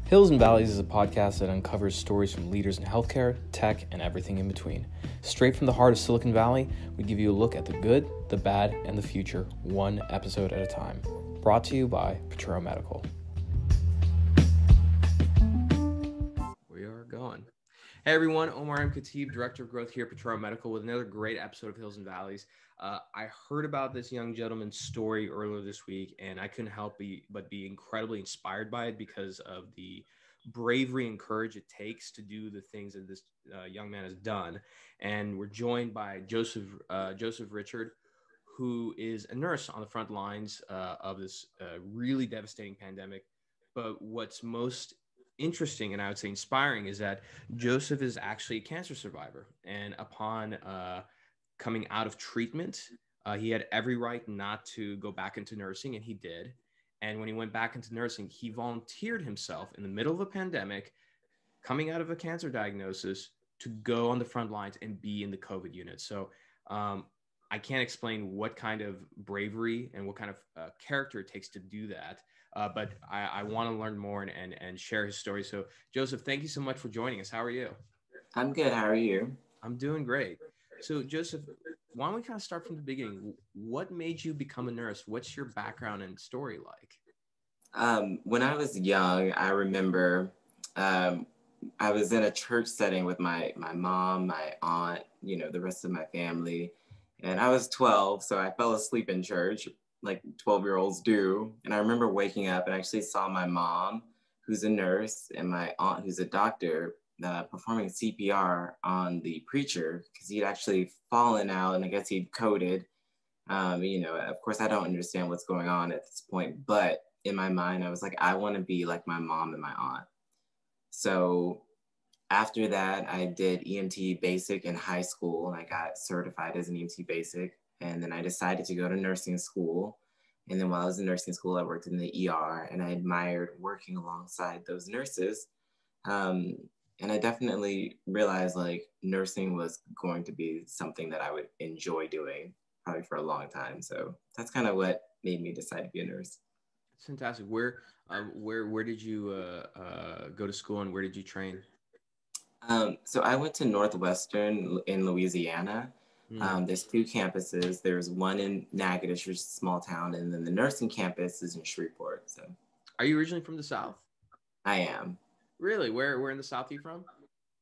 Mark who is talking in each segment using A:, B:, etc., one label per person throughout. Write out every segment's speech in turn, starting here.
A: Hills and Valleys is a podcast that uncovers stories from leaders in healthcare, tech, and everything in between. Straight from the heart of Silicon Valley, we give you a look at the good, the bad, and the future, one episode at a time. Brought to you by Potrero Medical. We are going. Hey everyone, Omar M. Khatib, Director of Growth here at Potrero Medical with another great episode of Hills and Valleys. I heard about this young gentleman's story earlier this week, and I couldn't help but be incredibly inspired by it because of the bravery and courage it takes to do the things that this young man has done. And we're joined by Joseph Richard, who is a nurse on the front lines of this really devastating pandemic. But what's most interesting and I would say inspiring is that Joseph is actually a cancer survivor, and upon coming out of treatment, he had every right not to go back into nursing, and he did. And when he went back into nursing, he volunteered himself in the middle of a pandemic, coming out of a cancer diagnosis, to go on the front lines and be in the COVID unit. So I can't explain what kind of bravery and what kind of character it takes to do that. But I want to learn more and share his story. So Joseph, thank you so much for joining us. How are you?
B: I'm good. How are you?
A: I'm doing great. So Joseph, why don't we kind of start from the beginning? What made you become a nurse? What's your background and story like?
B: When I was young, I remember I was in a church setting with my mom, my aunt, the rest of my family. And I was 12, so I fell asleep in church like 12-year-olds do. And I remember waking up and actually saw my mom, who's a nurse, and my aunt, who's a doctor, performing CPR on the preacher because he'd actually fallen out and I guess he'd coded. Of course, I don't understand what's going on at this point, but in my mind, I was like, I want to be like my mom and my aunt. So after that, I did EMT basic in high school and I got certified as an EMT basic. And then I decided to go to nursing school. And then while I was in nursing school, I worked in the ER and I admired working alongside those nurses. And I definitely realized like nursing was going to be something that I would enjoy doing probably for a long time. So that's kind of what made me decide to be a nurse.
A: That's fantastic. Where did you go to school and where did you train?
B: So I went to Northwestern in Louisiana. There's two campuses. There's one in Natchitoches, which is a small town, and then the nursing campus is in Shreveport. So,
A: are you originally from the South?
B: I am.
A: Really? Where in the South are you from?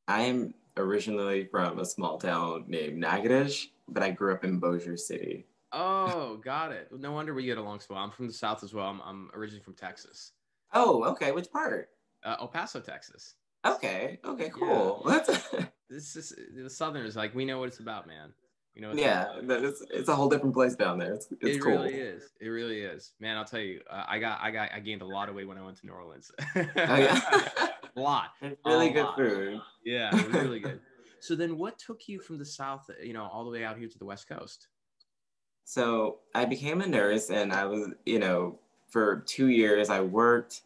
B: I am originally from a small town named Natchitoches, but I grew up in Bossier City.
A: Oh, got it. No wonder we get along so well. I'm from the South as well. I'm originally from Texas.
B: Oh, okay. Which part?
A: El Paso, Texas.
B: Okay, cool. Yeah.
A: This is the Southerners, like, we know what it's about, man.
B: It's a whole different place down there. It's
A: it
B: cool.
A: It really is, man. I'll tell you, I gained a lot of weight when I went to New Orleans.
B: Oh yeah,
A: a lot.
B: It's really good food.
A: Yeah, it was really good. So then, what took you from the South, all the way out here to the West Coast?
B: So I became a nurse, and I was, for 2 years I worked,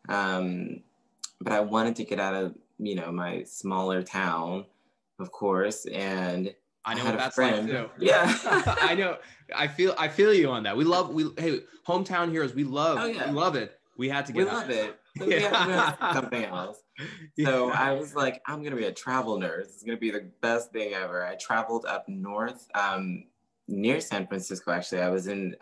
B: but I wanted to get out of, my smaller town, of course, and
A: I know what that's like too.
B: Yeah.
A: I know. I feel you on that. Hey, hometown heroes, we love it. We had to get out.
B: We love it. So we have to do something else. So I was like, I'm going to be a travel nurse. It's going to be the best thing ever. I traveled up north, near San Francisco, actually. I was in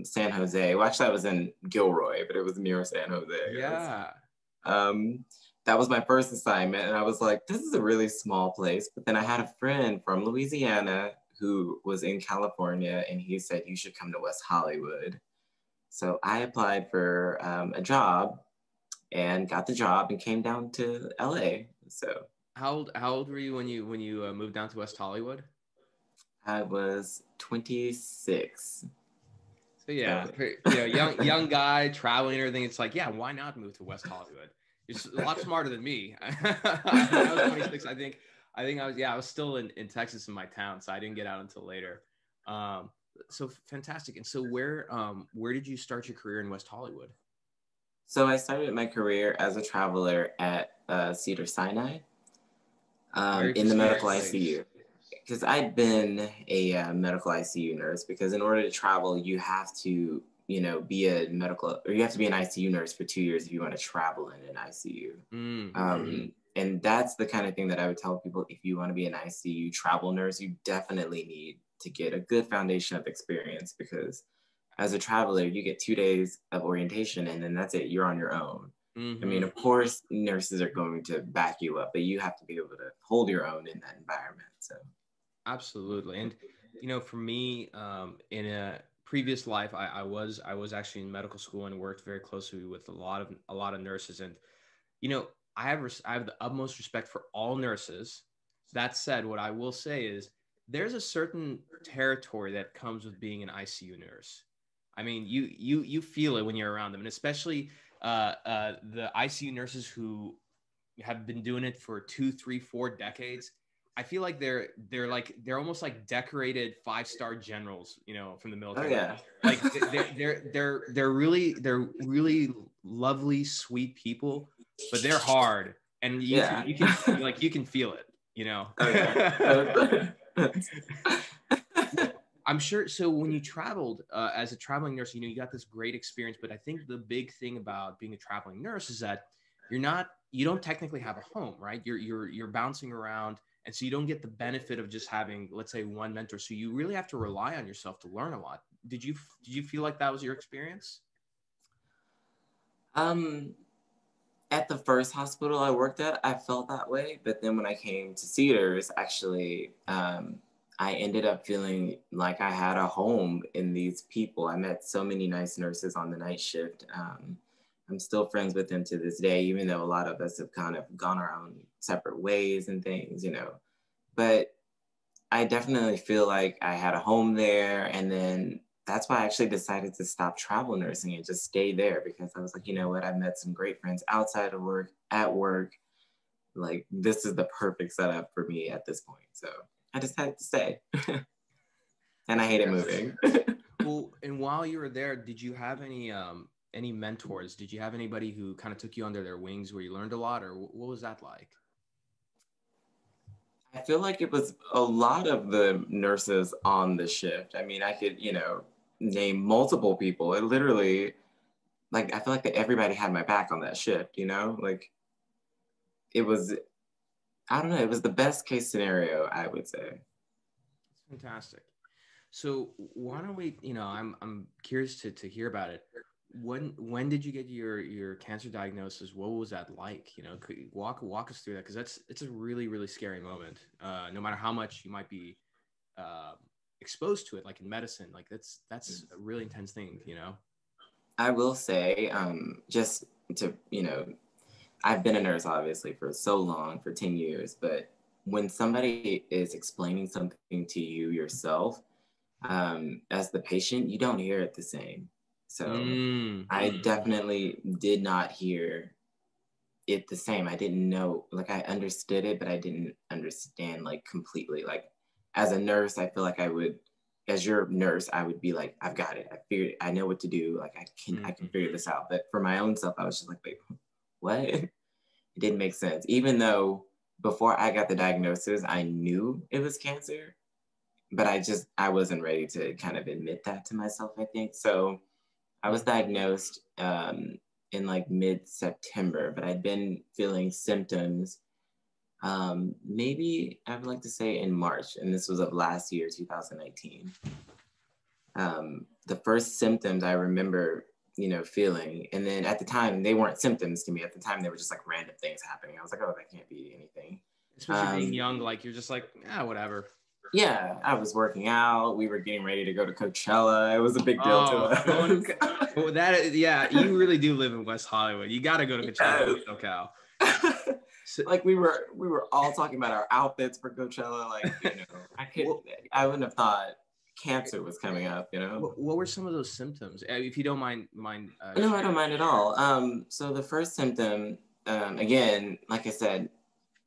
B: San Jose. Well, actually, I was in Gilroy, but it was near San Jose.
A: Yeah.
B: That was my first assignment. And I was like, this is a really small place. But then I had a friend from Louisiana who was in California, and he said, you should come to West Hollywood. So I applied for a job and got the job and came down to LA. So
A: how old were you when you moved down to West Hollywood?
B: I was 26.
A: So yeah, young guy traveling and everything. It's like, yeah, why not move to West Hollywood? You're a lot smarter than me. When I was 26, I think I was still in Texas in my town, so I didn't get out until later. So fantastic. And so where did you start your career in West Hollywood?
B: So I started my career as a traveler at Cedar Sinai in the medical ICU. Because I'd been a medical ICU nurse, because in order to travel, you have to be a medical, or you have to be an ICU nurse for 2 years if you want to travel in an ICU. And that's the kind of thing that I would tell people. If you want to be an ICU travel nurse, you definitely need to get a good foundation of experience, because as a traveler, you get 2 days of orientation and then that's it. You're on your own. I mean, of course, nurses are going to back you up, but you have to be able to hold your own in that environment. So,
A: absolutely. And, for me, in a previous life, I was actually in medical school and worked very closely with a lot of nurses. And, I have the utmost respect for all nurses. That said, what I will say is there's a certain territory that comes with being an ICU nurse. I mean, you feel it when you're around them, and especially the ICU nurses who have been doing it for 2, 3, 4 decades. I feel like they're almost like decorated 5-star generals, from the military.
B: Oh yeah.
A: Like they're really lovely, sweet people, but they're hard, and you can feel it,
B: Oh, yeah.
A: I'm sure. So when you traveled as a traveling nurse, you got this great experience. But I think the big thing about being a traveling nurse is that you don't technically have a home, right? You're bouncing around, and so you don't get the benefit of just having, let's say, one mentor. So you really have to rely on yourself to learn a lot. Did you feel like that was your experience?
B: At the first hospital I worked at, I felt that way. But then when I came to Cedars, actually, I ended up feeling like I had a home in these people. I met so many nice nurses on the night shift. I'm still friends with them to this day, even though a lot of us have kind of gone our own separate ways and things, But I definitely feel like I had a home there. And then that's why I actually decided to stop travel nursing and just stay there, because I was like, you know what? I've met some great friends outside of work, at work. Like, this is the perfect setup for me at this point. So I decided to stay. And I hated moving.
A: Well, and while you were there, did you have any mentors? Did you have anybody who kind of took you under their wings where you learned a lot, or what was that like?
B: I feel like it was a lot of the nurses on the shift. I mean, I could, name multiple people. It literally, like, I feel like that everybody had my back on that shift, Like, it was, I don't know, it was the best case scenario, I would say.
A: Fantastic. So why don't we, I'm curious to hear about it. When did you get your cancer diagnosis? What was that like? Could you walk us through that? Because it's a really, really scary moment. No matter how much you might be exposed to it, like in medicine, like that's a really intense thing,
B: I will say, just to, I've been a nurse obviously for so long, for 10 years, but when somebody is explaining something to you yourself, as the patient, you don't hear it the same. So I definitely did not hear it the same. I didn't know, like, I understood it, but I didn't understand like completely. Like, as a nurse, I feel like I would, as your nurse, I would be like, I've got it. I figured, I know what to do. Like, I can figure this out. But for my own self, I was just like, wait, what? It didn't make sense. Even though before I got the diagnosis, I knew it was cancer, but I wasn't ready to kind of admit that to myself, I think. So I was diagnosed in like mid-September, but I'd been feeling symptoms maybe I would like to say in March, and this was of last year, 2019. The first symptoms I remember, feeling, and then at the time they weren't symptoms to me. At the time they were just like random things happening. I was like, oh, that can't be anything.
A: Especially being young, like you're just like, whatever.
B: Yeah, I was working out. We were getting ready to go to Coachella. It was a big deal to us.
A: Well, you really do live in West Hollywood. You got to go to Coachella, SoCal.
B: So, like, we were all talking about our outfits for Coachella. Like, I wouldn't have thought cancer was coming up.
A: What were some of those symptoms, if you don't mind?
B: No, I don't mind at all. So the first symptom, again, like I said,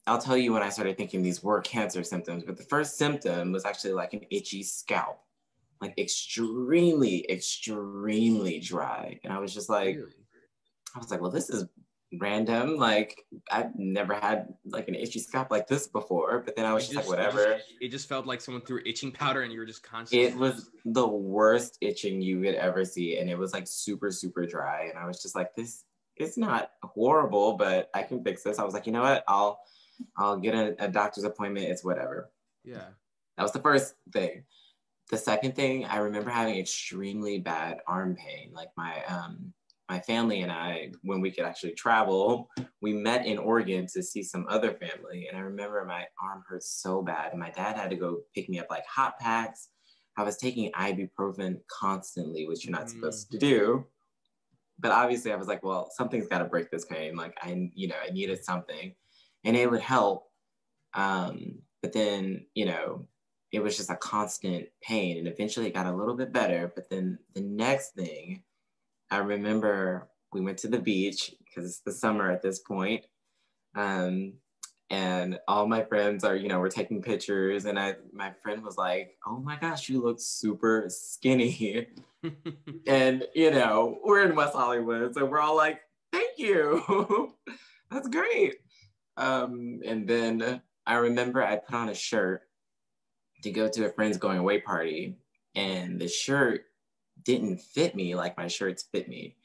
B: I'll tell you when I started thinking these were cancer symptoms, but the first symptom was actually like an itchy scalp, like extremely, extremely dry. And I was just like, well, this is random. Like I've never had like an itchy scalp like this before, but then I was just like, whatever.
A: It just felt like someone threw itching powder and you were just constantly.
B: It was the worst itching you could ever see. And it was like super, super dry. And I was just like, this is not horrible, but I can fix this. I was like, you know what? I'll get a doctor's appointment. It's whatever.
A: Yeah.
B: That was the first thing. The second thing, I remember having extremely bad arm pain. Like my family and I, when we could actually travel, we met in Oregon to see some other family. And I remember my arm hurt so bad. And my dad had to go pick me up like hot packs. I was taking ibuprofen constantly, which you're not supposed to do. But obviously I was like, well, something's got to break this pain. Like I needed something and it would help. But then, it was just a constant pain and eventually it got a little bit better. But then the next thing, I remember we went to the beach because it's the summer at this point. And all my friends are, we're taking pictures and my friend was like, oh my gosh, you look super skinny. And, we're in West Hollywood. So we're all like, thank you. That's great. And then I remember I put on a shirt to go to a friend's going away party and the shirt didn't fit me like my shirts fit me.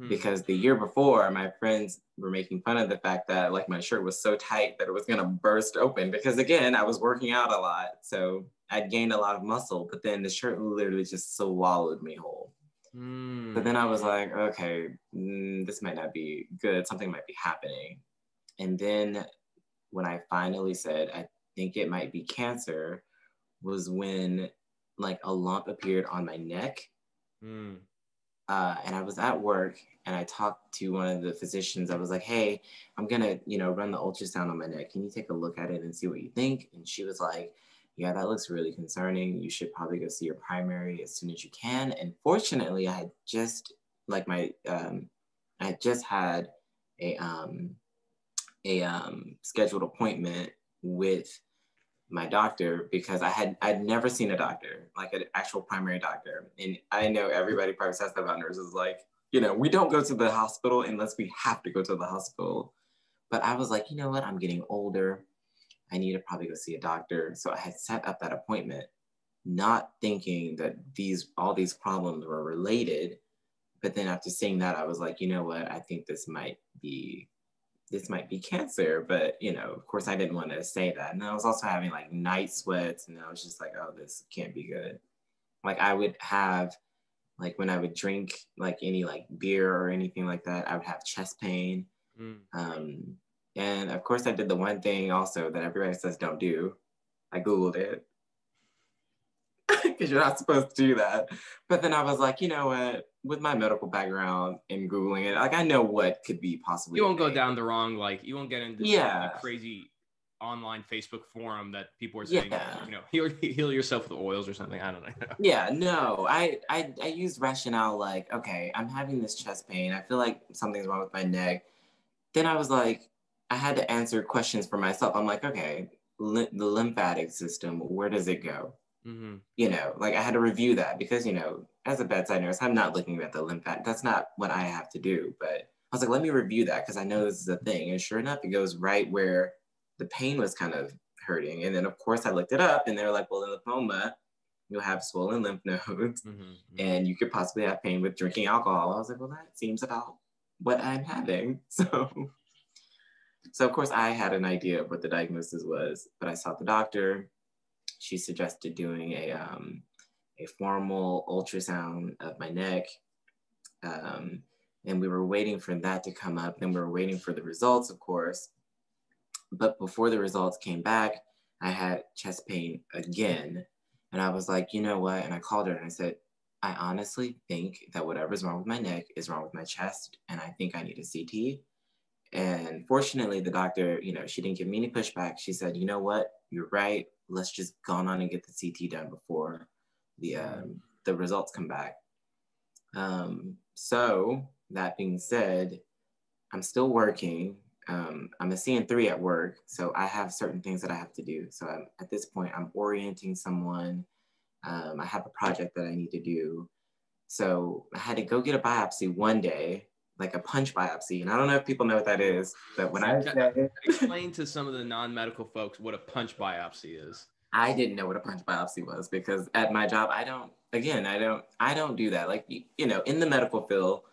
B: Because the year before my friends were making fun of the fact that like my shirt was so tight that it was gonna burst open because again, I was working out a lot. So I'd gained a lot of muscle, but then the shirt literally just swallowed me whole. But then I was like, okay, this might not be good. Something might be happening. And then when I finally said, I think it might be cancer, was when like a lump appeared on my neck. And I was at work and I talked to one of the physicians. I was like, hey, I'm gonna, run the ultrasound on my neck. Can you take a look at it and see what you think? And she was like, yeah, that looks really concerning. You should probably go see your primary as soon as you can. And fortunately, I had just like I had just had a scheduled appointment with my doctor because I'd never seen a doctor, like an actual primary doctor. And I know everybody probably says that about nurses, like, we don't go to the hospital unless we have to go to the hospital. But I was like, you know what? I'm getting older. I need to probably go see a doctor. So I had set up that appointment, not thinking that all these problems were related. But then after seeing that, I was like, you know what? I think this might be cancer, but of course I didn't want to say that. And I was also having like night sweats and I was just like, oh, this can't be good. Like I would have, like when I would drink like any like beer or anything like that, I would have chest pain. And of course I did the one thing also that everybody says don't do. I Googled it. Because you're not supposed to do that. But then I was like, you know what? With my medical background and Googling it, like I know what could be possibly.
A: You won't go down the wrong, like you won't get into like, crazy online Facebook forum that people are saying, heal yourself with oils or something. I don't know.
B: Yeah, no, I used rationale like, okay, I'm having this chest pain. I feel like something's wrong with my neck. Then I was like, I had to answer questions for myself. I'm like, okay, the lymphatic system, where does it go? Like I had to review that because, as a bedside nurse, I'm not looking at the lymphatic. That's not what I have to do. But I was like, let me review that because I know this is a thing. And sure enough, it goes right where the pain was kind of hurting. And then, of course, I looked it up and they're like, well, in lymphoma, you'll have swollen lymph nodes and you could possibly have pain with drinking alcohol. I was like, well, that seems about what I'm having. So of course, I had an idea of what the diagnosis was, but I saw the doctor. She suggested doing a formal ultrasound of my neck. And we were waiting for that to come up. Then we were waiting for the results, of course. But before the results came back, I had chest pain again. And I was like, you know what? And I called her and I said, I honestly think that whatever's wrong with my neck is wrong with my chest. And I think I need a CT. And fortunately, the doctor, she didn't give me any pushback. She said, you know what? You're right. Let's just go on and get the CT done before the results come back. So that being said, I'm still working. I'm a CN3 at work, so I have certain things that I have to do. So at this point, I'm orienting someone. I have a project that I need to do. So I had to go get a biopsy one day, like a punch biopsy. And I don't know if people know what that is, but when I say
A: explain to some of the non-medical folks what a punch biopsy is.
B: I didn't know what a punch biopsy was because at my job, I don't do that. Like, you know, in the medical field,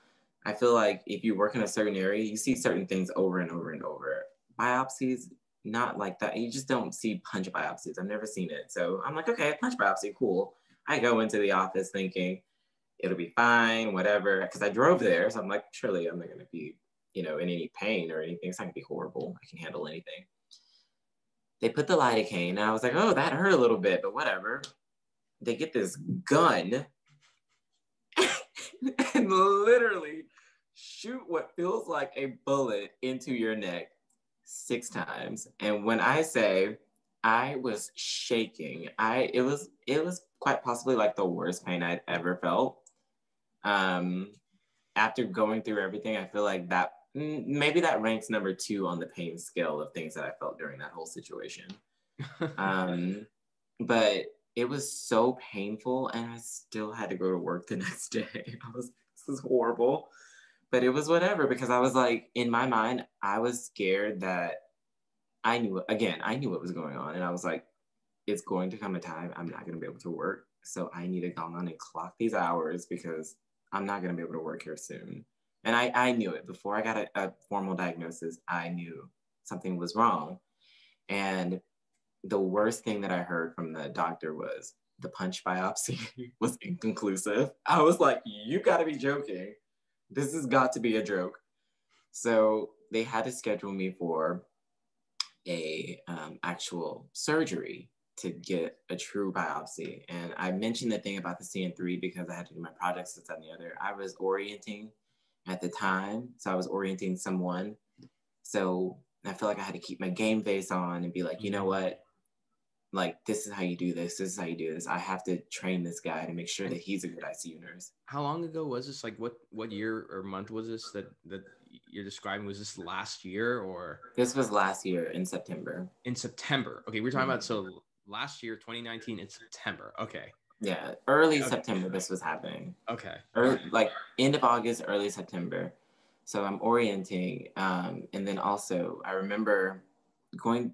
B: I feel like if you work in a certain area, you see certain things over and over and over. Biopsies, not like that. You just don't see punch biopsies. I've never seen it. So I'm like, okay, punch biopsy, cool. I go into the office thinking it'll be fine, whatever. Because I drove there. So I'm like, surely I'm not going to be, you know, in any pain or anything. It's not going to be horrible. I can handle anything. They put the lidocaine, and I was like, oh, that hurt a little bit, but whatever. They get this gun and literally shoot what feels like a bullet into your neck 6 times. And when I say I was shaking, it was quite possibly like the worst pain I'd ever felt. After going through everything, I feel like that maybe that ranks number 2 on the pain scale of things that I felt during that whole situation. But it was so painful, and I still had to go to work the next day. This is horrible, but it was whatever, because I was like, in my mind, I was scared that I knew what was going on. And I was like, it's going to come a time I'm not going to be able to work. So I need to go on and clock these hours because I'm not going to be able to work here soon. And I knew it before I got a formal diagnosis. I knew something was wrong. And the worst thing that I heard from the doctor was the punch biopsy was inconclusive. I was like, you got to be joking. This has got to be a joke. So they had to schedule me for a actual surgery to get a true biopsy. And I mentioned the thing about the CN3 because I had to do my projects, this, and the other. I was orienting at the time. So I was orienting someone. So I feel like I had to keep my game face on and be like, you know what? Like, this is how you do this. This is how you do this. I have to train this guy to make sure that he's a good ICU nurse.
A: How long ago was this? Like, what year or month was this that you're describing? Was this last year or?
B: This was last year in September.
A: In September. Okay, we're talking about, so last year, 2019 in September. Okay.
B: Yeah, early September this was happening.
A: Okay.
B: Like end of August, early September. So I'm orienting. And then also I remember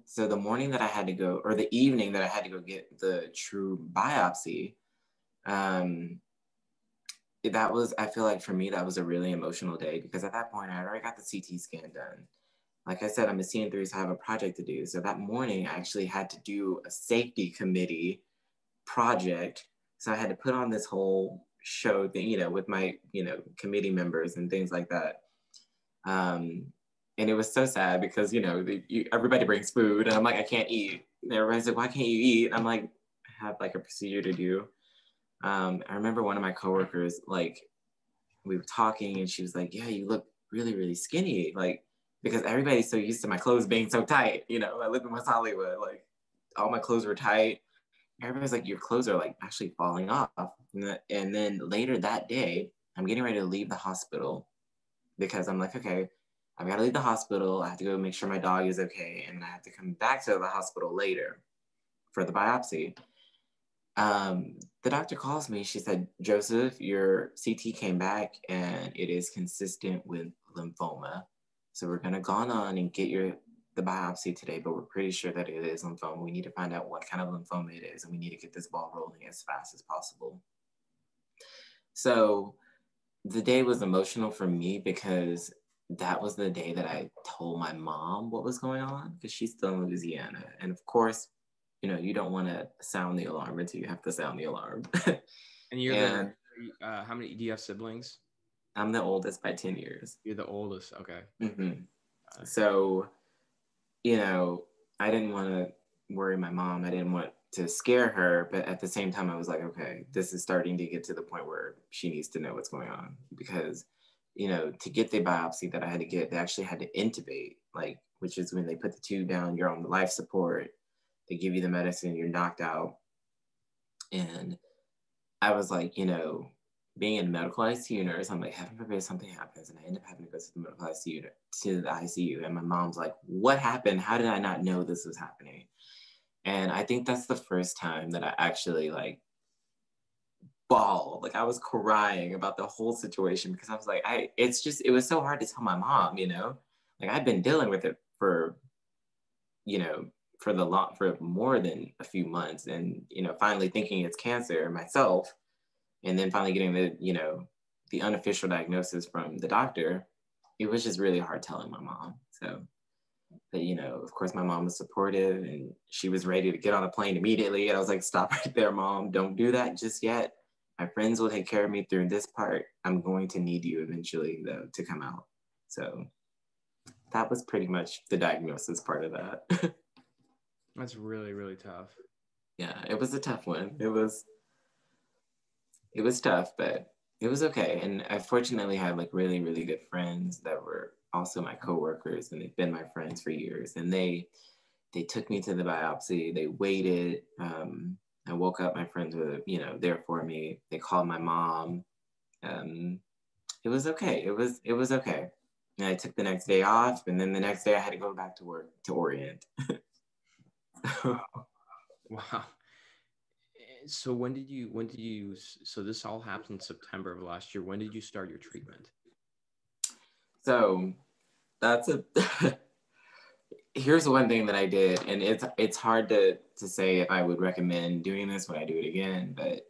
B: so the morning that I had to go, or the evening that I had to go get the true biopsy, I feel like for me, that was a really emotional day because at that point I already got the CT scan done. Like I said, I'm a CN3, so I have a project to do. So that morning I actually had to do a safety committee project. So I had to put on this whole show thing, you know, with my, you know, committee members and things like that. And it was so sad because, you know, everybody brings food and I'm like, I can't eat. And everybody's like, why can't you eat? And I'm like, I have like a procedure to do. I remember one of my coworkers, like, we were talking and she was like, yeah, you look really, really skinny. Like, because everybody's so used to my clothes being so tight. You know, I live in West Hollywood, like all my clothes were tight. Everybody's like, your clothes are like actually falling off. And then later that day, I'm getting ready to leave the hospital because I'm like, okay, I've got to leave the hospital. I have to go make sure my dog is okay. And I have to come back to the hospital later for the biopsy. The doctor calls me. She said, Joseph, your CT came back and it is consistent with lymphoma. So we're going to go on and get the biopsy today, but we're pretty sure that it is lymphoma. We need to find out what kind of lymphoma it is, and we need to get this ball rolling as fast as possible. So the day was emotional for me because that was the day that I told my mom what was going on because she's still in Louisiana. And of course, you know, you don't want to sound the alarm until you have to sound the alarm.
A: And how many, do you have siblings?
B: I'm the oldest by 10 years.
A: You're the oldest. Okay.
B: Mm-hmm. So, you know, I didn't want to worry my mom. I didn't want to scare her. But at the same time, I was like, okay, this is starting to get to the point where she needs to know what's going on. Because, you know, to get the biopsy that I had to get, they actually had to intubate, like, which is when they put the tube down, you're on the life support. They give you the medicine, you're knocked out. And I was like, you know, being a medical ICU nurse, I'm like, heaven forbid something happens. And I end up having to go to the medical ICU, to the ICU. And my mom's like, what happened? How did I not know this was happening? And I think that's the first time that I actually like bawled. Like I was crying about the whole situation because I was like, it was so hard to tell my mom, like I'd been dealing with it for, you know, for more than a few months, and, finally thinking it's cancer myself, and then finally getting the unofficial diagnosis from the doctor. It was just really hard telling my mom. So, but, of course my mom was supportive and she was ready to get on a plane immediately. And I was like, stop right there, Mom. Don't do that just yet. My friends will take care of me through this part. I'm going to need you eventually, though, to come out. So that was pretty much the diagnosis part of that.
A: That's really, really tough.
B: Yeah, it was a tough one. It was tough, but it was okay. And I fortunately had like really, really good friends that were also my coworkers, and they've been my friends for years. And they took me to the biopsy. They waited. I woke up. My friends were, there for me. They called my mom. It was okay. It was okay. And I took the next day off, and then the next day I had to go back to work to orient.
A: Wow. So so this all happened in September of last year. When did you start your treatment?
B: So that's here's one thing that I did, and it's hard to say if I would recommend doing this when I do it again, but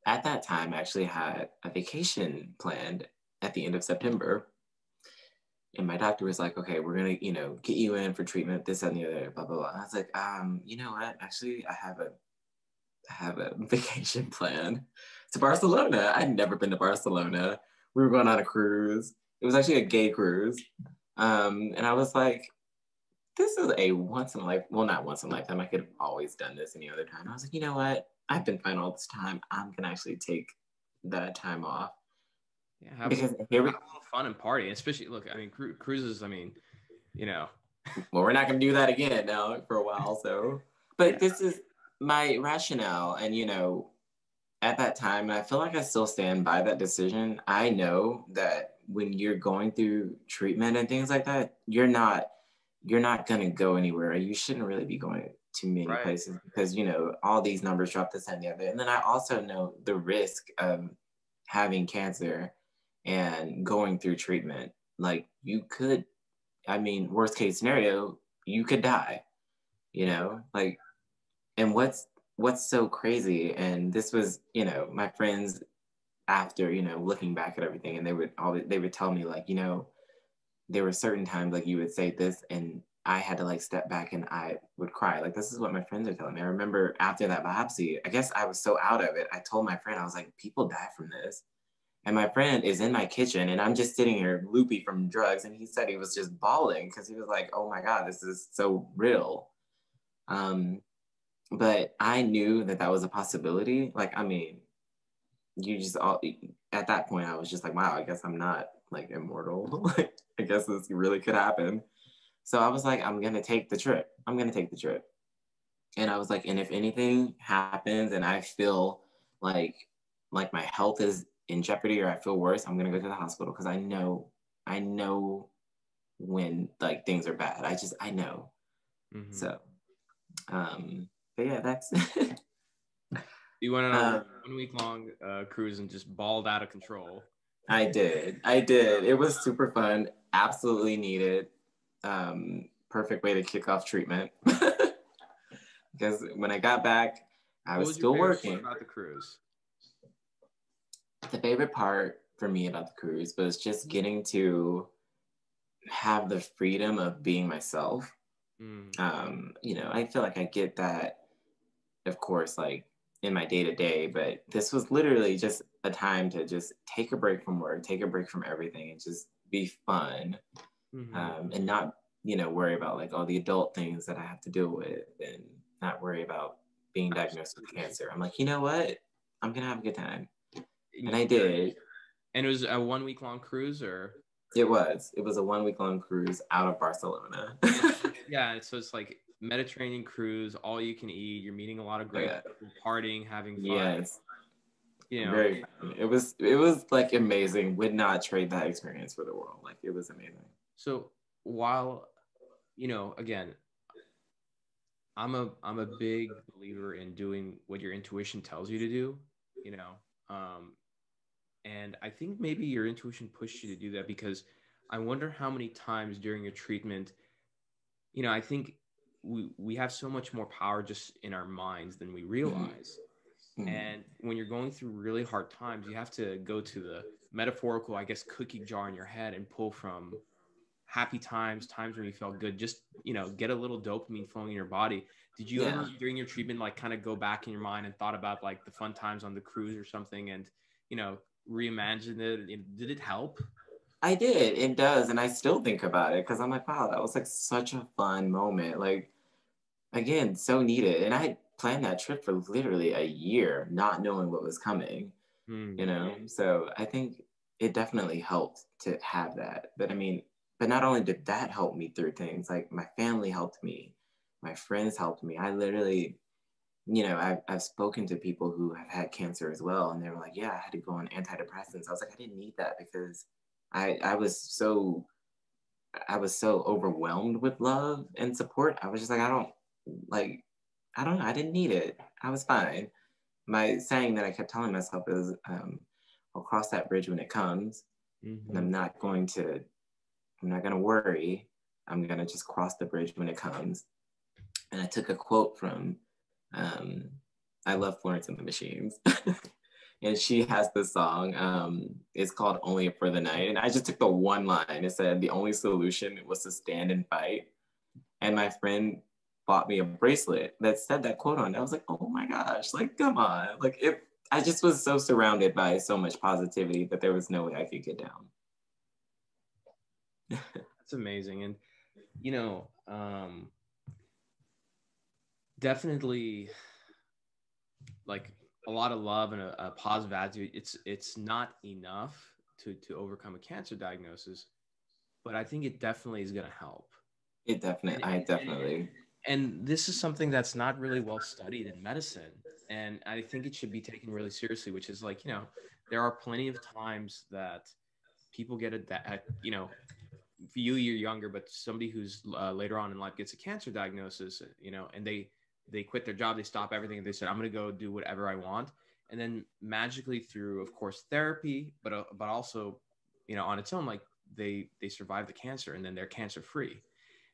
B: at that time I actually had a vacation planned at the end of September. And my doctor was like, okay, we're gonna, get you in for treatment, this and the other, blah blah blah. And I was like, you know what? Actually, I have a vacation plan to Barcelona. I'd never been to Barcelona. We were going on a cruise. It was actually a gay cruise. And I was like, this is a once in a life, well, not once in a lifetime. I could have always done this any other time. I was like, you know what? I've been fine all this time. I'm gonna actually take that time off.
A: Yeah, have
B: Because
A: a little fun and party, especially look. I mean, cruises. I mean,
B: Well, we're not gonna do that again now for a while. So, but this is my rationale, and at that time, and I feel like I still stand by that decision. I know that when you're going through treatment and things like that, you're not gonna go anywhere. You shouldn't really be going to many places because all these numbers drop this and the other. And then I also know the risk of having cancer and going through treatment. Like you could, I mean, worst case scenario, you could die. Like, and what's so crazy, and this was my friends after looking back at everything, and they would tell me like there were certain times like you would say this and I had to like step back and I would cry. Like this is what my friends are telling me. I remember after that biopsy, I guess I was so out of it, I told my friend, I was like, people die from this. And my friend is in my kitchen and I'm just sitting here loopy from drugs, and he said he was just bawling because he was like, oh my god, this is so real. But I knew that that was a possibility. Like, I mean, you just all at that point I was just like, wow, I guess I'm not like immortal. Like I guess this really could happen. So I was like, I'm gonna take the trip. And I was like, and if anything happens and I feel like my health is in jeopardy or I feel worse, I'm gonna go to the hospital because I know when like things are bad. I know. Mm-hmm. So but yeah, that's
A: You went on a 1 week long cruise and just balled out of control.
B: I did. It was super fun. Absolutely needed. Perfect way to kick off treatment. Because when I got back, I was still working.
A: What about the cruise?
B: The favorite part for me about the cruise was just getting to have the freedom of being myself. I feel like I get that, of course, like in my day-to-day, but this was literally just a time to just take a break from work, take a break from everything, and just be fun. And not worry about like all the adult things that I have to deal with, and not worry about being diagnosed with cancer. I'm like, you know what, I'm gonna have a good time. And I did.
A: And it was a 1 week long cruise, or
B: it was a 1 week long cruise out of Barcelona.
A: Yeah, so it's like Mediterranean cruise, all you can eat. You're meeting a lot of great people, partying, having fun.
B: Yes. Very fun. It was like amazing. Would not trade that experience for the world. Like it was amazing.
A: So while again, I'm a big believer in doing what your intuition tells you to do. And I think maybe your intuition pushed you to do that, because I wonder how many times during your treatment, I think we have so much more power just in our minds than we realize.
B: Mm-hmm.
A: And when you're going through really hard times, you have to go to the metaphorical, I guess, cookie jar in your head and pull from happy times, times when you felt good, just, get a little dopamine flowing in your body. Did you
B: Yeah.
A: ever during your treatment, like, kind of go back in your mind and thought about like the fun times on the cruise or something, and, reimagine it? Did it help?
B: I did. It does. And I still think about it because I'm like, wow, that was like such a fun moment. Like, again, so needed. And I had planned that trip for literally a year, not knowing what was coming,
A: Hmm.
B: So I think it definitely helped to have that. But I mean, but not only did that help me through things, like my family helped me, my friends helped me. I literally, I've spoken to people who have had cancer as well, and they were like, yeah, I had to go on antidepressants. I was like, I didn't need that because I was so overwhelmed with love and support. I was just like, like I don't know, I didn't need it. I was fine. My saying that I kept telling myself is, I'll cross that bridge when it comes, and
A: Hmm.
B: I'm not gonna worry. I'm gonna just cross the bridge when it comes. And I took a quote from, um, I love Florence and the Machines. And she has this song. It's called "Only for the Night," and I just took the one line. It said, "The only solution was to stand and fight." And my friend bought me a bracelet that said that quote on it. I was like, "Oh my gosh! Like, come on!" Like, I just was so surrounded by so much positivity that there was no way I could get down.
A: That's amazing. And, definitely, like, a lot of love and a positive attitude. It's not enough to overcome a cancer diagnosis, but I think it definitely is going to help. And,
B: I definitely,
A: and this is something that's not really well studied in medicine, and I think it should be taken really seriously. Which is like, there are plenty of times that people get for you're younger, but somebody who's later on in life gets a cancer diagnosis, and they quit their job, they stop everything, and they said, I'm going to go do whatever I want. And then magically, through, of course, therapy, but also, on its own, like, they survive the cancer, and then they're cancer free.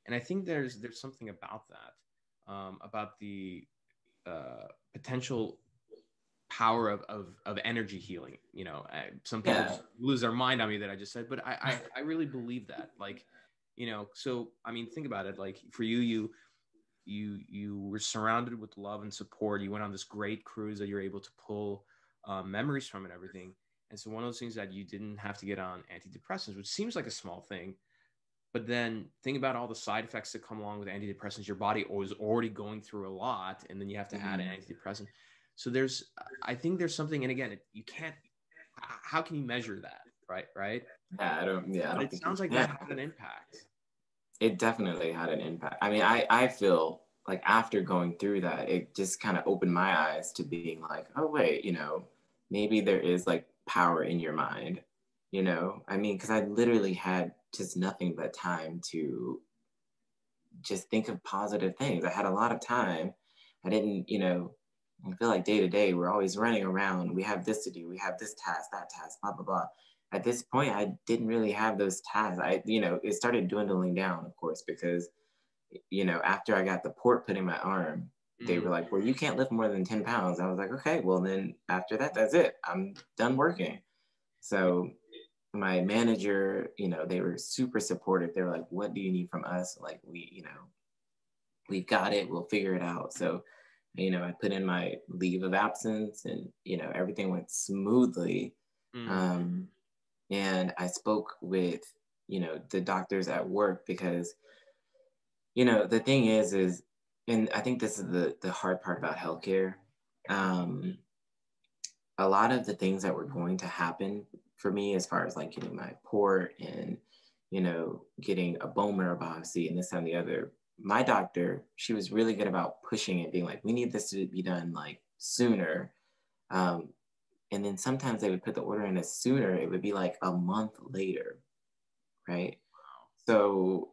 A: And I think there's something about that, about the potential power of energy healing. Some people
B: yeah,
A: just lose their mind on me that I just said, but I really believe that. Like, so I mean, think about it. Like, for you were surrounded with love and support. You went on this great cruise that you're able to pull memories from and everything. And so one of those things that you didn't have to get on antidepressants, which seems like a small thing, but then think about all the side effects that come along with antidepressants. Your body was already going through a lot, and then you have to add an
B: mm-hmm.
A: antidepressant. So I think there's something, and again, you can't. How can you measure that, right? Right.
B: I
A: But
B: don't
A: it
B: think you
A: sounds like
B: can.
A: that had an impact.
B: It definitely had an impact. I mean, I feel like after going through that, it just kind of opened my eyes to being like, oh wait, maybe there is like power in your mind. I mean, because I literally had just nothing but time to just think of positive things. I had a lot of time. I didn't, I feel like day to day, we're always running around. We have this to do. We have this task, that task, blah, blah, blah. At this point, I didn't really have those tasks. It started dwindling down, of course, because, after I got the port put in my arm, they were
A: Mm.
B: like, well, you can't lift more than 10 pounds. I was like, okay, well, then after that, that's it. I'm done working. So my manager, they were super supportive. They were like, what do you need from us? Like, we've got it. We'll figure it out. So, I put in my leave of absence and, everything went smoothly.
A: Mm.
B: Um, and I spoke with, the doctors at work because, the thing is, and I think this is the hard part about healthcare. Um, a lot of the things that were going to happen for me, as far as like getting my port and, getting a bone marrow biopsy and this and the other, my doctor, she was really good about pushing it, being like, we need this to be done like sooner. Um, and then sometimes they would put the order in as sooner, it would be like a month later, right? So,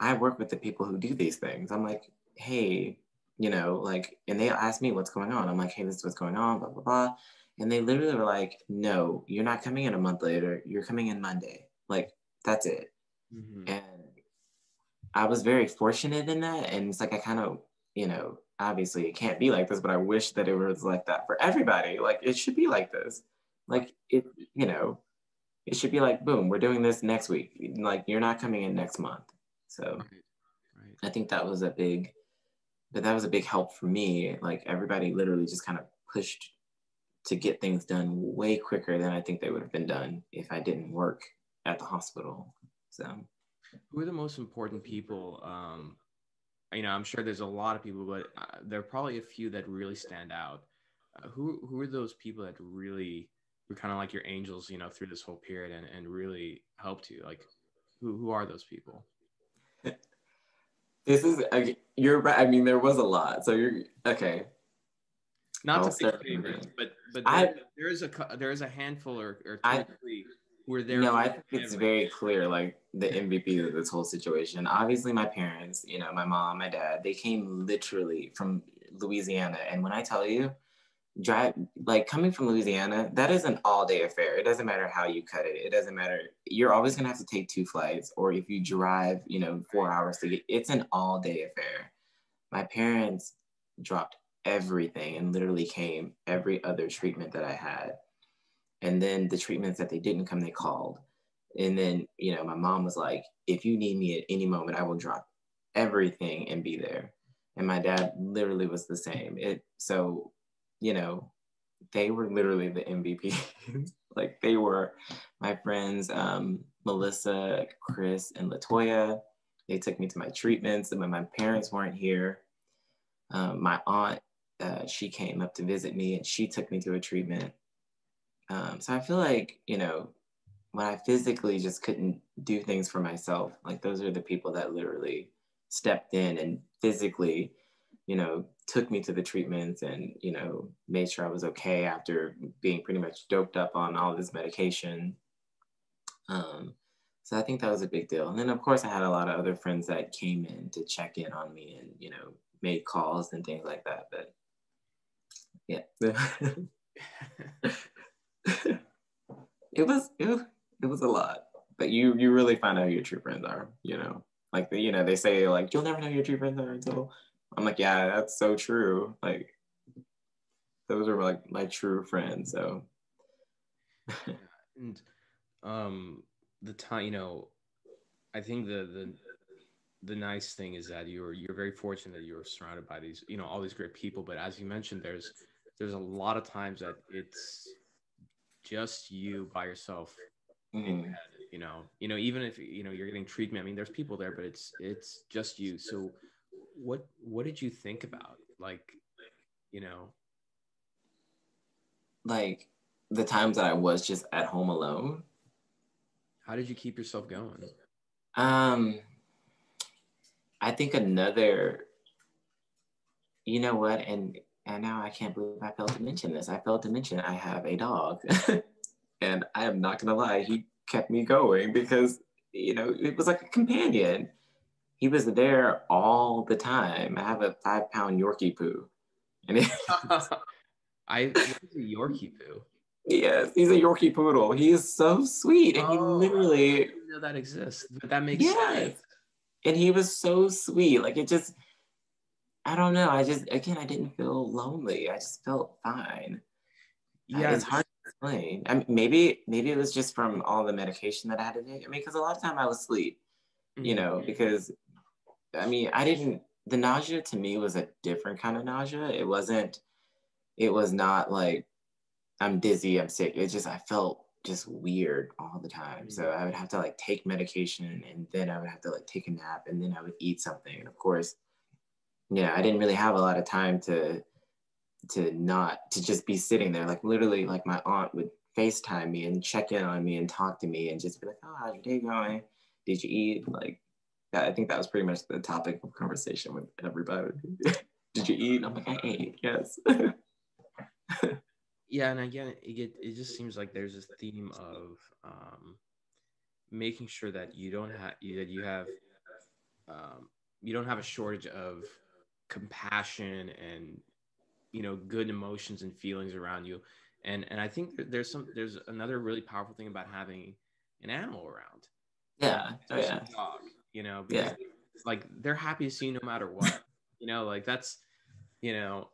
B: I work with the people who do these things. I'm like, hey, like, and they ask me what's going on. I'm like, hey, this is what's going on, blah, blah, blah. And they literally were like, no, you're not coming in a month later. You're coming in Monday. Like, that's it.
A: Mm-hmm.
B: And I was very fortunate in that. And it's like, I kind of, obviously it can't be like this, but I wish that it was like that for everybody. Like, it should be like this. Like, it should be like, boom, we're doing this next week. Like, you're not coming in next month. So
A: Right.
B: I think that was a big help for me. Like, everybody literally just kind of pushed to get things done way quicker than I think they would have been done if I didn't work at the hospital. So,
A: Who are the most important people? I'm sure there's a lot of people, but there are probably a few that really stand out. Who are those people that really were kind of like your angels, through this whole period and really helped you? Like, who are those people?
B: this is, you're right. I mean, there was a lot. So you're okay.
A: Not
B: I'll
A: to pick
B: start.
A: favorites, but
B: I
A: there is a handful or two
B: I
A: or three who are there
B: no,
A: for
B: I
A: you
B: think it's
A: every.
B: very clear, like the MVP of this whole situation. Obviously, my parents, my mom, my dad, they came literally from Louisiana, and when I tell you, drive like coming from Louisiana, that is an all day affair. It doesn't matter how you cut it. It doesn't matter. You're always gonna have to take two flights, or if you drive, 4 hours to get. It's an all day affair. My parents dropped everything and literally came every other treatment that I had. And then the treatments that they didn't come, they called. And then, my mom was like, if you need me at any moment, I will drop everything and be there. And my dad literally was the same. So, you know, they were literally the MVP. Like they were my friends, Melissa, Chris, and Latoya. They took me to my treatments. And when my parents weren't here, my aunt, she came up to visit me and she took me to a treatment. So I feel like, when I physically just couldn't do things for myself, like those are the people that literally stepped in and physically, took me to the treatments and, made sure I was okay after being pretty much doped up on all this medication. So I think that was a big deal. And then, of course, I had a lot of other friends that came in to check in on me and, made calls and things like that. But yeah. it was a lot, but you really find out who your true friends are, like they say like you'll never know your true friends are until. I'm like, yeah, that's so true. Like those are like my true friends. So
A: And the time, I think the nice thing is that you're very fortunate that you're surrounded by these, all these great people. But as you mentioned, there's a lot of times that it's just you by yourself in your head, even if you're getting treatment. I mean, there's people there, but it's just you. So what did you think about, like,
B: like the times that I was just at home alone,
A: how did you keep yourself going?
B: um I think another, you know what, and now I can't believe I failed to mention this. I failed to mention I have a dog. And I am not gonna lie, he kept me going because, it was like a companion. He was there all the time. I have a 5-pound Yorkie poo. And
A: What is a Yorkie poo?
B: yes, he's a Yorkie poodle. He is so sweet. And he
A: Oh, I
B: literally,
A: didn't know that exists, but that makes sense.
B: yes. And he was so sweet. Like it just, I don't know. Again, I didn't feel lonely. I just felt fine.
A: Yeah.
B: It's hard to explain. I mean, maybe it was just from all the medication that I had to take. I mean, because a lot of time I was asleep,
A: Mhm.
B: because I mean, the nausea to me was a different kind of nausea. It was not like I'm dizzy, I'm sick. I felt just weird all the time. So I would have to like take medication and then I would have to like take a nap and then I would eat something. And of course, I didn't really have a lot of time to just be sitting there. Like literally, like my aunt would FaceTime me and check in on me and talk to me and just be like, oh, how's your day going? Did you eat? Like that, I think that was pretty much the topic of conversation with everybody. Did you eat? I'm like, I ate, yes.
A: Yeah, and again, it just seems like there's this theme of making sure that um, you don't have a shortage of compassion and good emotions and feelings around you. And I think there's another really powerful thing about having an animal around.
B: Yeah. Oh
A: Especially
B: yeah.
A: a dog, you know, because
B: Yeah.
A: like they're happy to see you no matter what, you know, like that's, you know,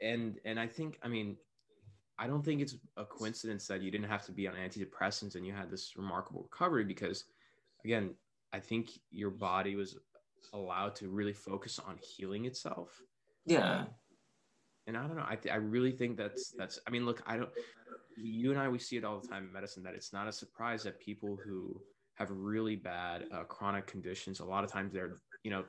A: and I think, I mean, I don't think it's a coincidence that you didn't have to be on antidepressants and you had this remarkable recovery because, again, I think your body was allowed to really focus on healing itself.
B: Yeah.
A: And I don't know. I really think that's. I mean, look, I don't. You and I, we see it all the time in medicine that it's not a surprise that people who have really bad chronic conditions, a lot of times they're, you know,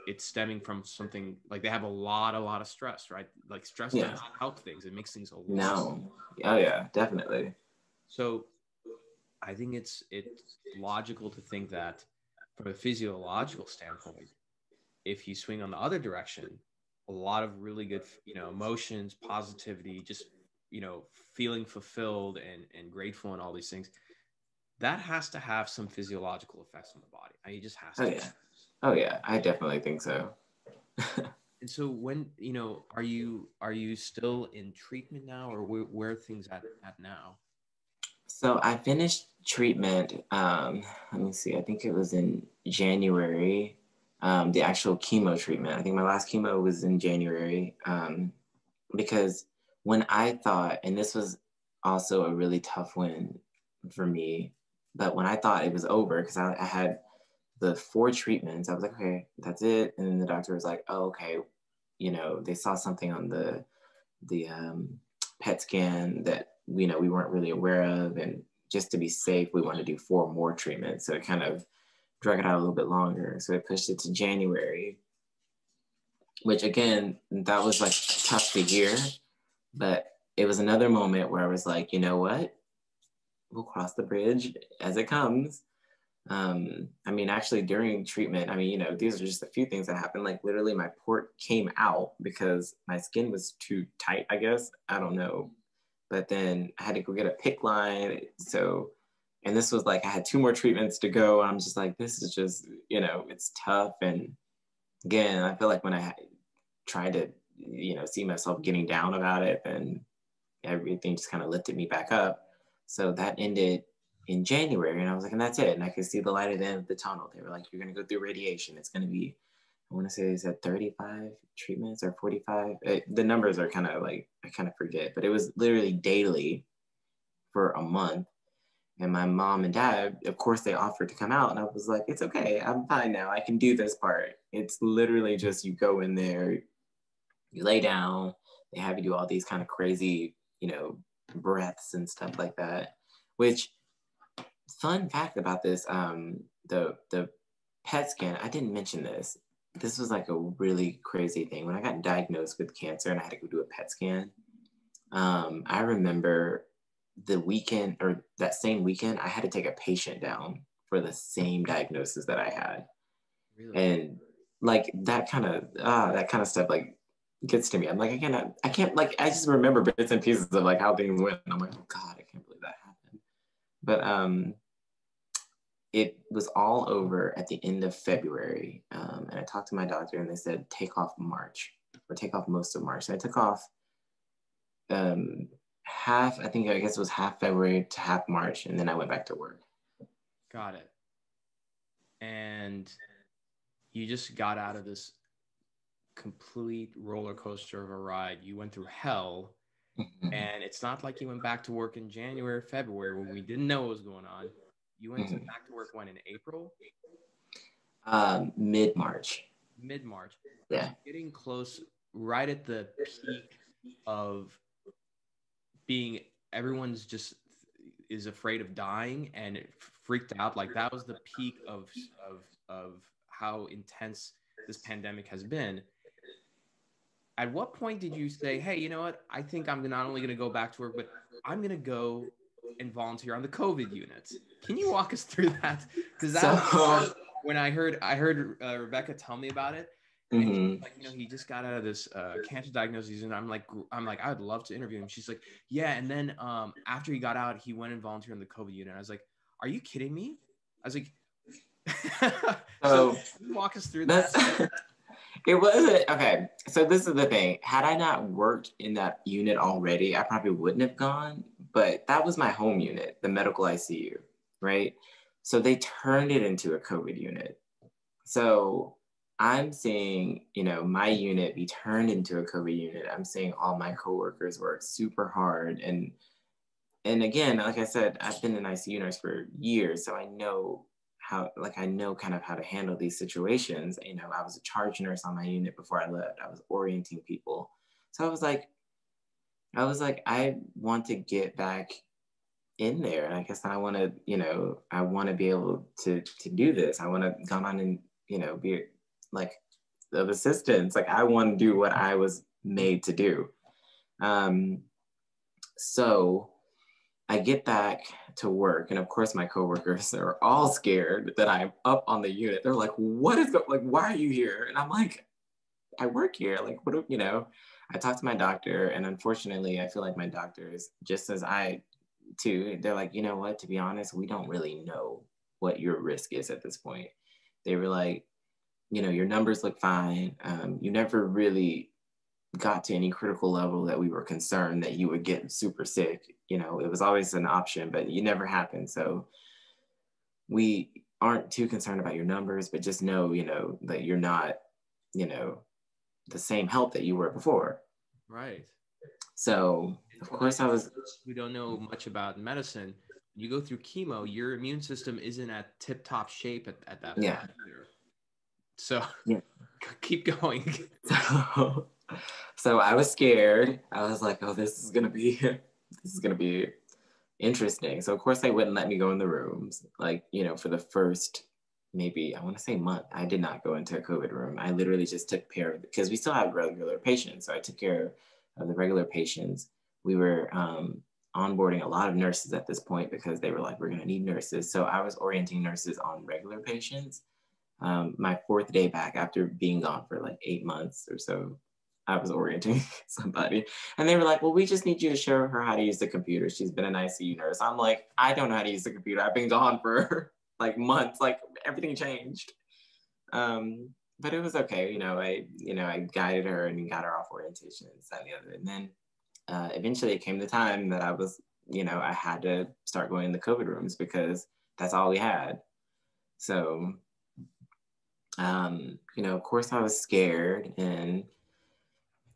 A: it's stemming from something like they have a lot of stress, right? Like stress
B: Yeah.
A: doesn't help things; it makes things a lot.
B: No. Oh yeah, definitely.
A: So I think it's logical to think that from a physiological standpoint, if you swing on the other direction, a lot of really good, you know, emotions, positivity, just, you know, feeling fulfilled and grateful and all these things, that has to have some physiological effects on the body. I mean, it just has
B: Oh
A: to.
B: yeah. Oh yeah, I definitely think so.
A: And so when, you know, are you still in treatment now, or where are things at now?
B: So I finished treatment. Let me see. I think it was in January. The actual chemo treatment. I think my last chemo was in January. Because when I thought, and this was also a really tough one for me, but when I thought it was over, because I had the 4 treatments, I was like, okay, that's it. And then the doctor was like, oh, okay, you know, they saw something on the PET scan that we weren't really aware of, and just to be safe, we wanted to do 4 more treatments. So it kind of drag it out a little bit longer. So it pushed it to January, which again, that was like tough to hear, but it was another moment where I was like, you know what? We'll cross the bridge as it comes. I mean, actually during treatment, I mean, these are just a few things that happened. Like literally my port came out because my skin was too tight, I guess. I don't know. But then I had to go get a PICC line. So, and this was like, I had 2 more treatments to go. I'm just like, this is just, it's tough. And again, I feel like when I tried to, see myself getting down about it, and everything just kind of lifted me back up. So that ended in January, and I was like, and that's it. And I could see the light at the end of the tunnel. They were like, you're going to go through radiation. It's going to be, I want to say, is that 35 treatments or 45? The numbers are kind of like, I kind of forget, but it was literally daily for a month. And my mom and dad, of course, they offered to come out. And I was like, it's okay. I'm fine now. I can do this part. It's literally just you go in there, you lay down, they have you do all these kind of crazy, breaths and stuff like that. Which, fun fact about this, the PET scan, I didn't mention this. This was like a really crazy thing. When I got diagnosed with cancer and I had to go do a PET scan, I remember the weekend, or that same weekend, I had to take a patient down for the same diagnosis that I had.
A: Really?
B: And like that kind of stuff like gets to me. I'm like, I can't like, I just remember bits and pieces of like how things went. And I'm like, oh God, I can't believe that happened. But it was all over at the end of February. And I talked to my doctor and they said, take off March, or take off most of March. So I took off I guess it was half February to half March. And then I went back to work.
A: Got it. And you just got out of this complete roller coaster of a ride. You went through hell. And it's not like you went back to work in January or February when we didn't know what was going on. You went back to work when, in April?
B: Mid-March.
A: Mid-March.
B: Yeah.
A: So getting close, right at the peak of being, everyone's just is afraid of dying and freaked out. Like that was the peak of how intense this pandemic has been. At what point did you say, hey, you know what? I think I'm not only going to go back to work, but I'm going to go and volunteer on the COVID units. Can you walk us through that? Because that was when I heard Rebecca tell me about it. And she's like, he just got out of this cancer diagnosis, and I'm like, I would love to interview him. She's like, yeah. And then after he got out, he went and volunteered on the COVID unit. I was like, are you kidding me? I was like, so can you walk us through that?
B: It wasn't okay. So this is the thing. Had I not worked in that unit already, I probably wouldn't have gone. But that was my home unit, the medical ICU, right? So they turned it into a COVID unit. So I'm seeing, my unit be turned into a COVID unit. I'm seeing all my coworkers work super hard. And again, like I said, I've been an ICU nurse for years, so I know kind of how to handle these situations. I was a charge nurse on my unit before I left. I was orienting people. So I want to get back in there. And I guess I want to, I want to be able to do this. I want to come on and, be like of assistance. Like I want to do what I was made to do. So I get back to work, and of course my coworkers are all scared that I'm up on the unit. They're like, why are you here? And I'm like, I work here. Like, what do I talked to my doctor, and unfortunately I feel like my doctors, just as I too, they're like, you know what, to be honest, we don't really know what your risk is at this point. They were like, your numbers look fine. You never really got to any critical level that we were concerned that you would get super sick. It was always an option, but it never happened. So we aren't too concerned about your numbers, but just know, that you're not, the same health that you were before.
A: Right.
B: So of course
A: we don't know much about medicine. You go through chemo, your immune system isn't at tip top shape at that point.
B: Yeah.
A: So yeah. Keep going.
B: So I was scared. I was like, oh, this is gonna be interesting. So of course they wouldn't let me go in the rooms. Like, for the first maybe, I want to say month, I did not go into a COVID room. I literally just took care of, because we still have regular patients. So I took care of the regular patients. We were onboarding a lot of nurses at this point because they were like, we're going to need nurses. So I was orienting nurses on regular patients. My fourth day back after being gone for like 8 months or so, I was orienting somebody, and they were like, well, we just need you to show her how to use the computer. She's been an ICU nurse. I'm like, I don't know how to use the computer. I've been gone for like months, like everything changed. But it was okay. I guided her and got her off orientation and that and the other. And then eventually it came the time that I was, I had to start going in the COVID rooms because that's all we had. So, of course I was scared, and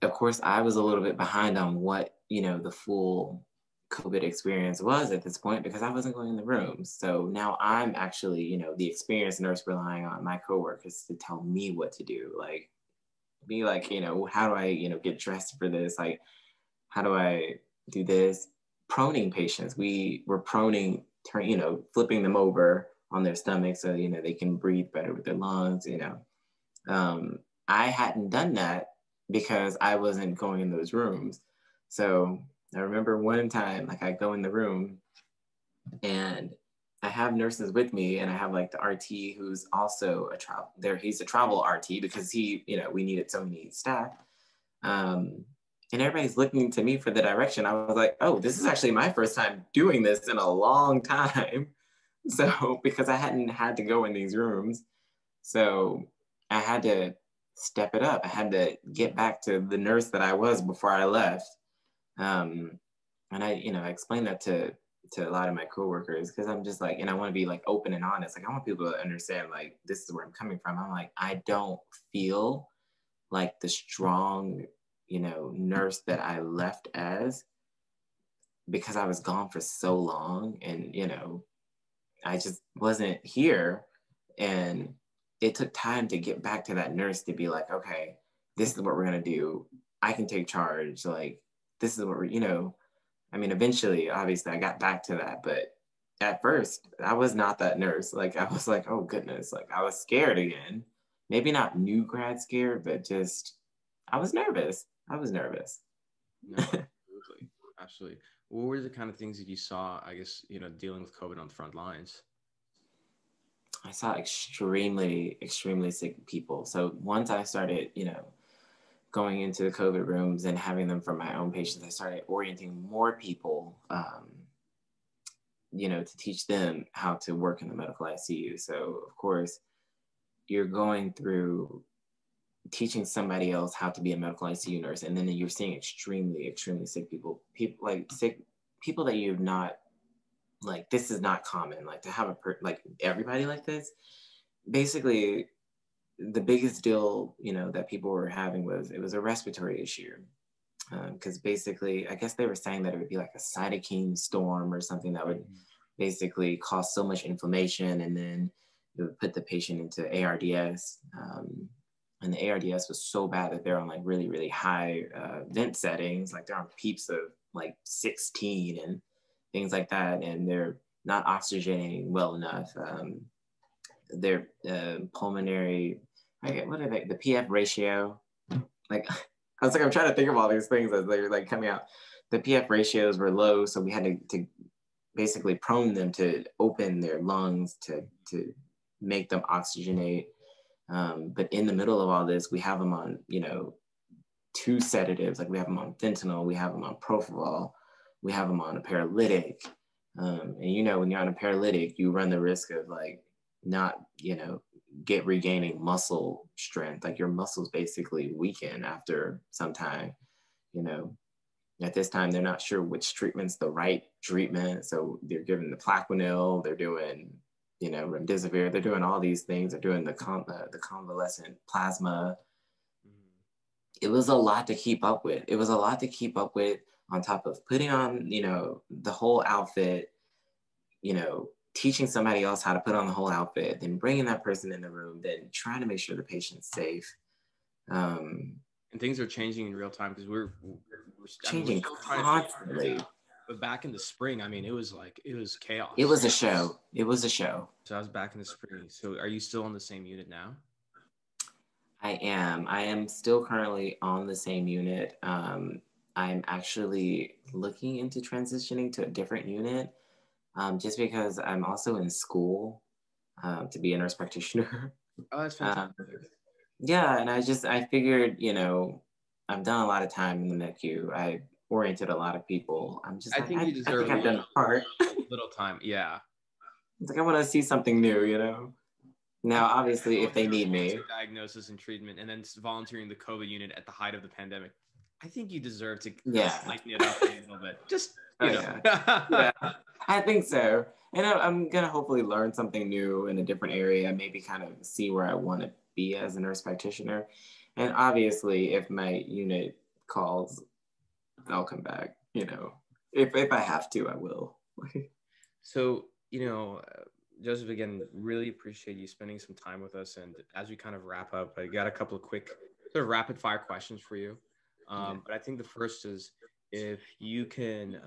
B: of course I was a little bit behind on what, the full COVID experience was at this point because I wasn't going in the rooms. So now I'm actually, the experienced nurse relying on my coworkers to tell me what to do. Like, be like, how do I, get dressed for this? Like, how do I do this? Proning patients. We were proning, flipping them over on their stomach so, they can breathe better with their lungs, I hadn't done that because I wasn't going in those rooms. So I remember one time, like I go in the room and I have nurses with me, and I have like the RT who's also he's a travel RT because we needed so many staff. And everybody's looking to me for the direction. I was like, oh, this is actually my first time doing this in a long time. So, because I hadn't had to go in these rooms. So I had to step it up. I had to get back to the nurse that I was before I left. And I explained that to a lot of my coworkers because I'm just like, and I want to be like open and honest. Like I want people to understand like, this is where I'm coming from. I'm like, I don't feel like the strong, nurse that I left as, because I was gone for so long and, I just wasn't here. And it took time to get back to that nurse to be like, okay, this is what we're going to do. I can take charge. Like, this is what eventually, obviously I got back to that, but at first I was not that nurse. Like, I was like, oh goodness, like I was scared again. Maybe not new grad scared, but just, I was nervous. No,
A: absolutely. Absolutely. What were the kind of things that you saw, I guess, dealing with COVID on the front lines?
B: I saw extremely, extremely sick people. So once I started, going into the COVID rooms and having them for my own patients, I started orienting more people, to teach them how to work in the medical ICU. So of course, you're going through teaching somebody else how to be a medical ICU nurse, and then you're seeing extremely, extremely sick people, like sick people that you've not, like, this is not common, like to have like everybody like this. Basically, the biggest deal, that people were having was, it was a respiratory issue. Because basically, I guess they were saying that it would be like a cytokine storm or something that would basically cause so much inflammation, and then it would put the patient into ARDS. And the ARDS was so bad that they're on like really, really high vent settings, like they're on peeps of like 16 and things like that, and they're not oxygenating well enough. Their pulmonary, what are they? The PF ratio, like I was like, I'm trying to think of all these things as they're like coming out. The PF ratios were low, so we had to basically prone them to open their lungs to make them oxygenate. But in the middle of all this, we have them on, 2 sedatives. Like we have them on fentanyl, we have them on propofol, we have them on a paralytic. And when you're on a paralytic, you run the risk of like not, regaining muscle strength. Like your muscles basically weaken after some time. At this time, they're not sure which treatment's the right treatment. So they're giving the Plaquenil, they're doing, remdesivir, they're doing all these things. They're doing the convalescent plasma. It was a lot to keep up with. It was a lot to keep up with on top of putting on, the whole outfit, teaching somebody else how to put on the whole outfit, then bringing that person in the room, then trying to make sure the patient's safe.
A: And things are changing in real time because we're
B: changing constantly.
A: But back in the spring, it was chaos.
B: It was a show.
A: So I was back in the spring. So are you still on the same unit now?
B: I am still currently on the same unit. I'm actually looking into transitioning to a different unit, just because I'm also in school to be a nurse practitioner.
A: Oh, that's fantastic.
B: Yeah, and I figured, I've done a lot of time in the NICU. I oriented a lot of people.
A: I think you deserve
B: I've done part.
A: Little time, yeah.
B: It's like I want to see something new, Now, obviously, if they need me,
A: diagnosis and treatment, and then volunteering the COVID unit at the height of the pandemic, I think you deserve to lighten it up a little bit. Just
B: yeah, I think so. And I'm gonna hopefully learn something new in a different area. Maybe kind of see where I want to be as a nurse practitioner. And obviously, if my unit calls, I'll come back. If I have to, I will.
A: So, Joseph, again, really appreciate you spending some time with us. And as we kind of wrap up, I got a couple of quick sort of rapid fire questions for you. But I think the first is if you can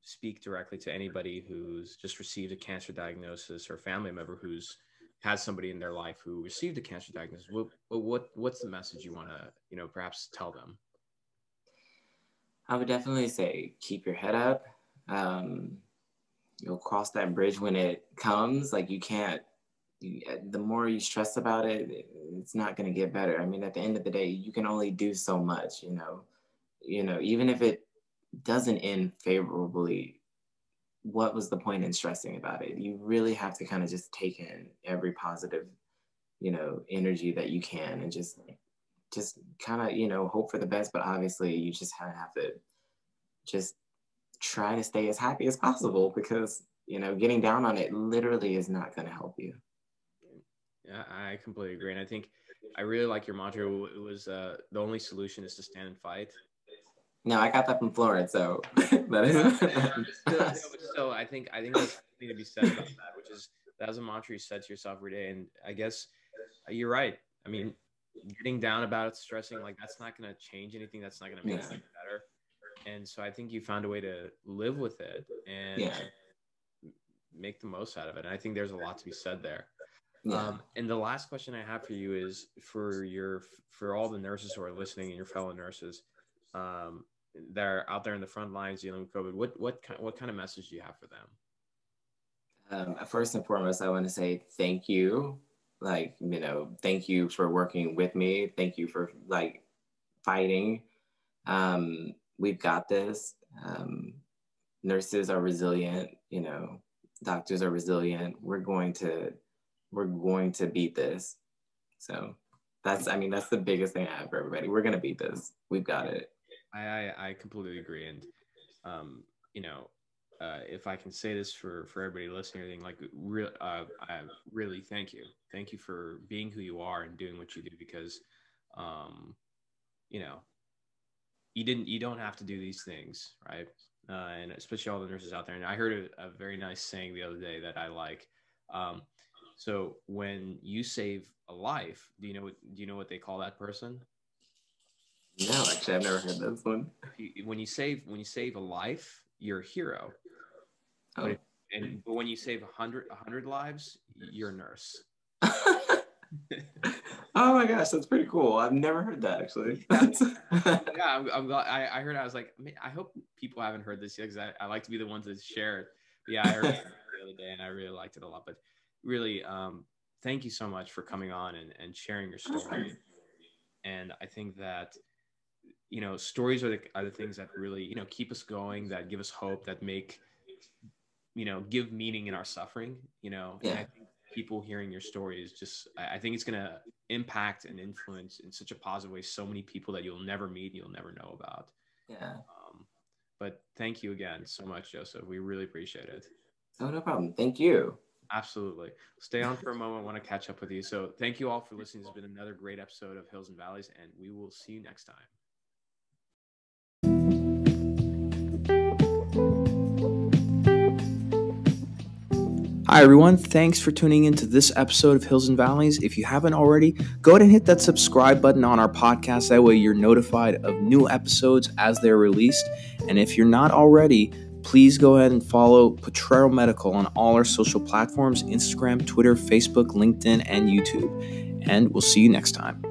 A: speak directly to anybody who's just received a cancer diagnosis or a family member who's has somebody in their life who received a cancer diagnosis, what's the message you want to, perhaps tell them?
B: I would definitely say keep your head up. You'll cross that bridge when it comes. Like the more you stress about it, it's not going to get better. At the end of the day, you can only do so much, even if it doesn't end favorably, what was the point in stressing about it? You really have to kind of just take in every positive, energy that you can, and just kind of, hope for the best. But obviously you just have to just try to stay as happy as possible, because, getting down on it literally is not going to help you.
A: Yeah, I completely agree. And I think I really like your mantra. It was the only solution is to stand and fight.
B: No, I got that from Florence, so that is.
A: So I think there's something to be said about that, which is that's a mantra you said to yourself every day. And I guess you're right. Getting down about it, stressing, like that's not going to change anything. That's not going to make it better. And so I think you found a way to live with it and make the most out of it. And I think there's a lot to be said there. Yeah. And the last question I have for you is for all the nurses who are listening and your fellow nurses that are out there in the front lines dealing with COVID, what kind of message do you have for them?
B: First and foremost, I want to say thank you. Thank you for working with me. Thank you for fighting. We've got this. Nurses are resilient, doctors are resilient. We're going to beat this. So That's the biggest thing I have for everybody. We're gonna beat this. We've got it.
A: I completely agree. And you know, if I can say this for everybody listening, like I really thank you for being who you are and doing what you do, because you know, you don't have to do these things, right? And especially all the nurses out there. And I heard a very nice saying the other day that I like. So when you save a life, do you know what they call that person?
B: No, actually, I've never heard this one.
A: When you save a life, you're a hero.
B: Oh.
A: But when you save 100 lives, you're a nurse.
B: Oh my gosh, that's pretty cool. I've never heard that, actually.
A: Yeah, I'm glad. I heard. I was like, I hope people haven't heard this yet, because I like to be the one to share it. But yeah, I heard it the other day, and I really liked it a lot. But really, thank you so much for coming on and sharing your story. And I think that, stories are the things that really, keep us going, that give us hope, that make, give meaning in our suffering,
B: Yeah.
A: And I think people hearing your story is just, I think it's going to impact and influence in such a positive way so many people that you'll never meet, you'll never know about.
B: Yeah.
A: But thank you again so much, Joseph. We really appreciate it.
B: Oh, no problem. Thank you.
A: Absolutely. Stay on for a moment. I want to catch up with you. So thank you all for listening. It's been another great episode of Hills and Valleys, and we will see you next time. Hi, everyone. Thanks for tuning into this episode of Hills and Valleys. If you haven't already, go ahead and hit that subscribe button on our podcast. That way you're notified of new episodes as they're released. And if you're not already, please go ahead and follow Potrero Medical on all our social platforms: Instagram, Twitter, Facebook, LinkedIn, and YouTube. And we'll see you next time.